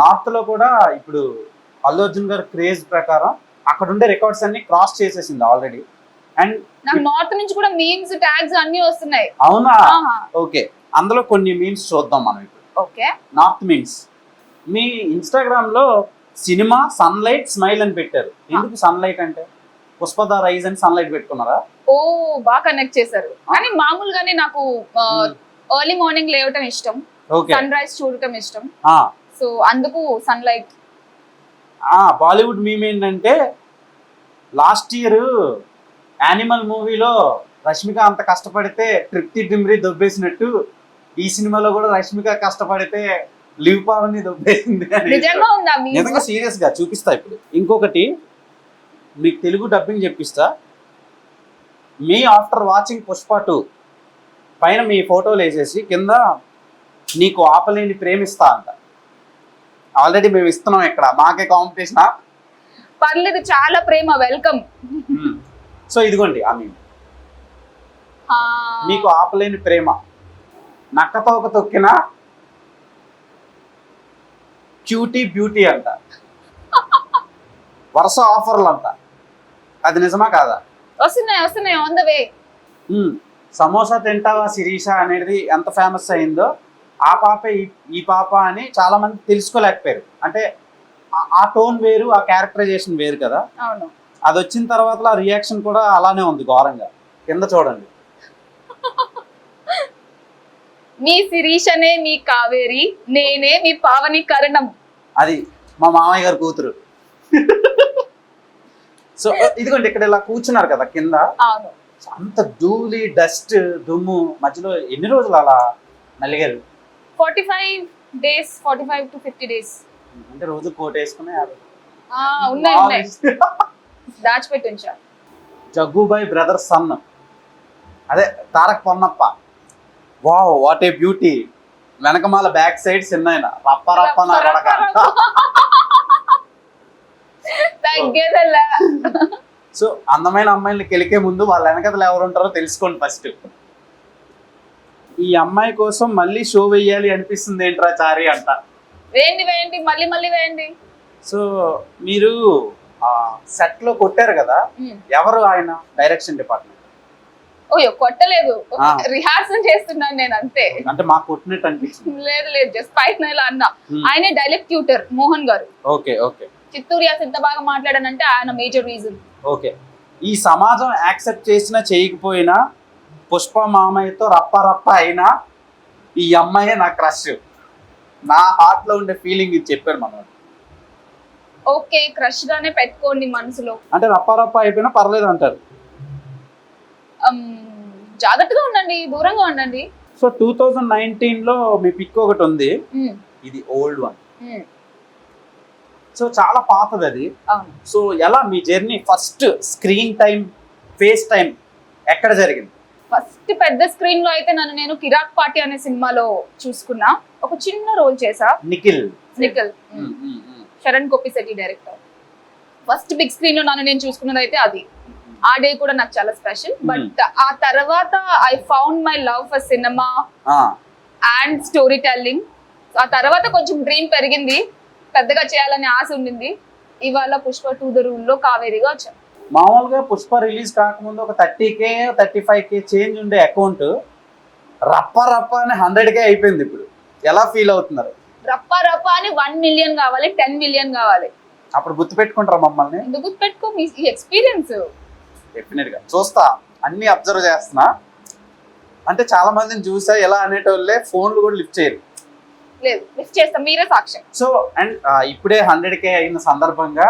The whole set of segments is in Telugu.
నార్త్ లో కూడా ఇప్పుడు అల్లు అర్జున్ గారి క్రేజ్ ప్రకారం అక్కడ ఉండే రికార్డ్స్ అన్ని క్రాస్ చేసేసింది ఆల్రెడీ. అండ్ నాకు నార్త్ నుంచి కూడా మీమ్స్ ట్యాగ్స్ అన్ని వస్తున్నాయి. అవునా, ఓకే. అందులో కొన్ని మీమ్స్ చూద్దాం మనం ఇప్పుడు. Okay, north memes. మీ ఇన్స్టాగ్రామ్ లో సినిమా సన్లైట్ స్మైల్ అని పెట్టారు. ఎందుకు సన్లైట్ అంటే? పుష్పద రైజ్ అని సన్లైట్ పెట్టుకున్నారా? ఓ బాగా కనెక్ట్ చేశారు. కానీ మామూలుగానే నాకు ఎర్లీ మార్నింగ్ లేవటం ఇష్టం, సన్ రైజ్ చూడటం ఇష్టం. సో అందుకు సన్లైట్. బాలీవుడ్ మీమ్ ఏంటంటే లాస్ట్ ఇయర్ యానిమల్ మూవీలో రష్మిక అంత కష్టపడితే తృప్తి డిమ్రీ దొబ్బేసినట్టు ఈ సినిమాలో కూడా రష్మిక కష్టపడితే లివ్ పావని దొబ్బేసింది అని. నిజంగా ఉందా? నిజంగా సీరియస్ గా చూపిస్తా ఇప్పుడు. ఇంకొకటి మీకు తెలుగు డబ్బింగ్ చెప్పిస్తా. మీ ఆఫ్టర్ వాచింగ్ పుష్ప 2 పైన మీ ఫోటోలు వేసేసి కింద నీకు ఆపలేని ప్రేమిస్తా అంట. ఆల్రెడీ మేము ఇస్తున్నాం ఇక్కడ, మాకే కాంపిటీషన్. పర్లేదు, చాలా ప్రేమ, వెల్కమ్. సో ఇదిగోండి ఆ మీమ్. మీకు ఆపలేని ప్రేమ, నక్కతోక తొక్కిన క్యూటీ బ్యూటీ అంట, వరుస ఆఫర్లు అంట. అది నిజమా కాదా? వస్తున్నాయి ఆన్ ద వే. సమోసా తింటావా శిరీష అనేది ఎంత ఫేమస్ అయిందో ఆ పాప ఈ పాప అని చాలా మంది తెలుసుకోలేకపోయారు. అంటే ఆ టోన్ వేరు, ఆ క్యారెక్టరైజేషన్ వేరు కదా. అవును. అది వచ్చిన తర్వాత ఆ రియాక్షన్ కూడా అలానే ఉంది ఘోరంగా. కింద చూడండి. మీ శిరీషనే మీ కావేరి, నేనే మీ పావని కరణం. అది మా మామయ్య గారు కూతురు. సో ఇదిగోండి ఇక్కడ ఇలా కూర్చున్నారు కదా కింద. అవును. అంత ధూళి డస్ట్ దుమ్ము మధ్యలో ఎన్ని రోజులు అలా నలిగారు? 45 days, 45 to 50 days. అంటే రోజు కోట్ వేసుకునే ఉన్నాయి దాచిపెట్టి ఉంచా. జగ్గుబాయ్ బ్రదర్ సన్, అదే Tarak Ponnappa. Wow what a beauty. వెనకమాల బ్యాక్ సైడ్ చిన్న రప్ప రప్ప నా కొడక. తగ్గేదల్లా. సో అందమైన అమ్మాయిని కెలికే ముందు వాళ్ళ వెనకతలు ఎవరు ఉంటారో తెలుసుకోండి ఫస్ట్. ఈ అమ్మాయి కోసం మళ్ళీ షో వెయ్యాలి అనిపిస్తుంది ఏంట్రా చారి అంట. వేయండి మళ్ళీ వేయండి. సో మీరు సెట్ లో కొట్టారు కదా, ఎవరు ఆయన? Direction department. ఓయో కొట్టలేదు, రిహార్సల్ చేస్తున్నాను నేను అంతే. అంటే మాకు కొట్టినట్టు అనిపించింది. లేదు జస్ట్ పైన ఇలా అన్నా. ఆయనే డైరెక్ట్ ట్యూటర్ మోహన్ గారు. Okay okay. చిత్తూరు యాస ఎంత బాగా మాట్లాడానంటే ఆయన మేజర్ రీజన్. ఓకే. ఈ సమాజం యాక్సెప్ట్ చేసినా చేయకపోయినా పుష్ప మామయ్యతో రప్ప రప్ప అయినా ఈ అమ్మాయే నా క్రష్. నా హార్ట్ లో ఉండే ఫీలింగ్ ఇది చెప్పారు మనం. ఓకే, క్రష్ గానే పెట్టుకోండి మనసులో. అంటే రప్ప రప్ప అయిపోయినా పర్లేదు అంటారు. జాగ్రత్తగా ఉండండి, దూరంగా ఉండండి. సో 2019 లో మీ పిక్ ఒకటి ఉంది, ఇది ఓల్డ్ వన్. సో చాలా పాతది అది. సో ఎలా మీ journey? First screen time, face time ఎక్కడ జరిగింది? ఫస్ట్ పెద్ద స్క్రీన్ లో అయితే నేను కిరాక్ పార్టీ అనే సినిమాలో చూసుకున్నా. ఒక చిన్న రోల్ చేసా. Nikhil Sharan Koppisetti director. First big screen లో నేను చూసుకున్నది అయితే అది. ఆ డే కూడా నాకు చాలా స్పెషల్. బట్ ఆ తర్వాత I found my love for cinema and story telling. ఆ తర్వాత కొంచెం డ్రీమ్ పెరిగింది, పెద్దగా చేయాలని ఆశ ఉండింది. ఇవాళ పుష్ప 2 ద రూల్ లో కావేరిగా వచ్చాను. మామూలుగా పుష్ప రిలీజ్ కాకముందు ఒక 30K 35K చేంజ్ ఉండే అకౌంట్ రప్ప రప్ప అని 100K అయిపోయింది. ఇప్పుడు ఎలా ఫీల్ అవుతున్నారు? రప్ప రప్ప అని 1 million కావాలి, 10 million కావాలి. అప్పుడు గుర్తు పెట్టుకుంటారా మమ్మల్ని? ఎందుకు గుర్తు పెట్టుకో, మీ ఎక్స్పీరియన్స్. డెఫినెట్ గా చూస్తా, అన్ని అబ్జర్వ్ చేస్తున్నా. అంటే చాలా మందిని చూసా ఎలా అనేటోళ్ళే ఫోన్లు కూడా లిఫ్ట్ చేయరు. లేదు, లిఫ్ట్ చేస్తా, మీరే సాక్ష్యం. సో అండ్ ఇప్పుడే 100K అయిన సందర్భంగా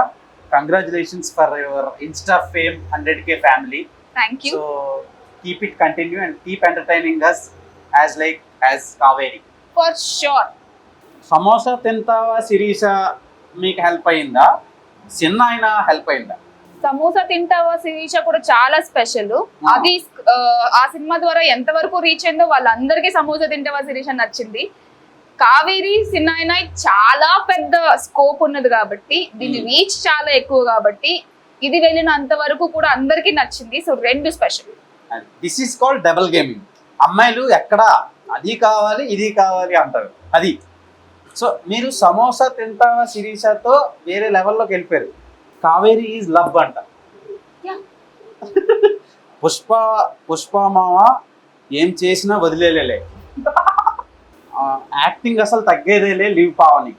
congratulations for your Insta fame 100K family. Thank you. So keep it continue and keep entertaining us as Kaveri. For sure. Samosa తింటావా శిరీష మీకు హెల్ప్ అయిందా? చిన్న ఆయన హెల్ప్ అయిందా? సమోసా తింటావా శిరీష కూడా చాలా స్పెషల్. అది ఆ సినిమా ద్వారా ఎంత వరకు రీచ్ అయిందో వాళ్ళందరికీ సమోసా తింటావా శిరీష నచ్చింది. కావేరి సిన్నాయినా చాలా పెద్ద స్కోప్ ఉన్నది కాబట్టి, దీని రీచ్ చాలా ఎక్కువ కాబట్టి ఇది వెళ్ళినంత వరకు కూడా అందరికీ నచ్చింది. So 2 special. This is called double gaming. అమ్మాయిలు ఎక్కడ అది కావాలి ఇది కావాలి అంటారు. అది సో మీరు సమోసా తింటావా శిరీషతో వేరే లెవెల్లోకి వెళ్ళిపోయారు. కావేరి ఈజ్ లవ్ అంట. Yeah. పుష్ప మామ ఏం చేసినా వదిలేలే. యాక్టింగ్ అసలు తగ్గేదేలే లీవ్ పావని.